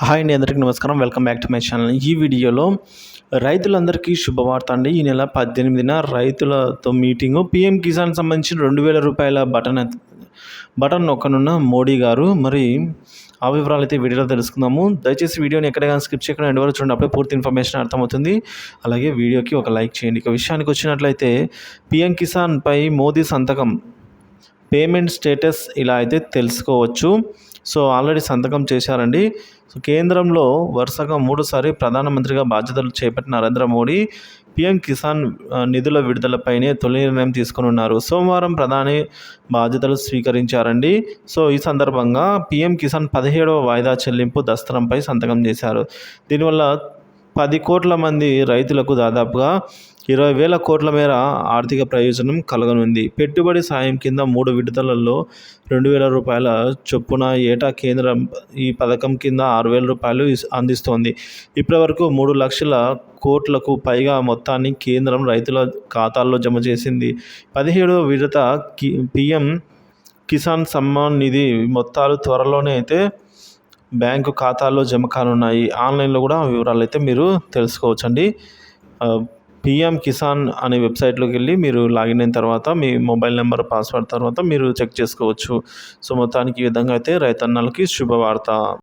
Hi అండి, అందరికీ నమస్కారం. Welcome back to my channel. ఈ వీడియోలో రైతులందరికీ శుభవార్త అండి. ఈ నెల 18న రైతులతో మీటింగు. పీఎం కిసాన్ సంబంధించిన 2000 రూపాయల బటన్ నొక్కనున్న మోడీ గారు. మరి ఆ వివరాలు అయితే వీడియోలో తెలుసుకుందాము. దయచేసి వీడియోని ఎక్కడైనా స్కిప్ చేయకుండా ఎండ్ వరకు చూడండి, అప్పుడే పూర్తి ఇన్ఫర్మేషన్ అర్థమవుతుంది. అలాగే వీడియోకి ఒక లైక్ చేయండి. ఇక విషయానికి వచ్చినట్లయితే పీఎం కిసాన్పై మోదీ సంతకం. పేమెంట్ స్టేటస్ ఇలా అయితే తెలుసుకోవచ్చు. సో ఆల్రెడీ సంతకం చేశారండి. సో కేంద్రంలో వరుసగా 3సారి ప్రధానమంత్రిగా బాధ్యతలు చేపట్టిన నరేంద్ర మోడీ పీఎం కిసాన్ నిధుల విడుదలపైనే తొలి నిర్ణయం తీసుకున్నారు. సోమవారం ప్రధాని బాధ్యతలు స్వీకరించారండి. సో ఈ సందర్భంగా పీఎం కిసాన్ 17వ వాయిదా చెల్లింపు దస్త్రంపై సంతకం చేశారు. దీనివల్ల 10 కోట్ల మంది రైతులకు దాదాపుగా 20,000 కోట్ల మేర ఆర్థిక ప్రయోజనం కలగనుంది. పెట్టుబడి సాయం కింద 3 విడతలలో 2,000 రూపాయల చొప్పున ఏటా కేంద్రం ఈ పథకం కింద 6,000 రూపాయలు అందిస్తోంది. ఇప్పటివరకు 3 లక్షల కోట్లకు పైగా మొత్తాన్ని కేంద్రం రైతుల ఖాతాల్లో జమ చేసింది. 17వ విడత పీఎం కిసాన్ సమ్మాన్ నిధి మొత్తాలు త్వరలోనే అయితే బ్యాంకు ఖాతాల్లో జమ కానున్నాయి. ఆన్లైన్లో కూడా వివరాలు అయితే మీరు తెలుసుకోవచ్చండి. పీఎం కిసాన్ అనే వెబ్సైట్లోకి వెళ్ళి మీరు లాగిన్ అయిన తర్వాత మీ మొబైల్ నెంబర్, పాస్వర్డ్ తర్వాత మీరు చెక్ చేసుకోవచ్చు. సో మొత్తానికి ఈ విధంగా అయితే రైతన్నలకి శుభవార్త.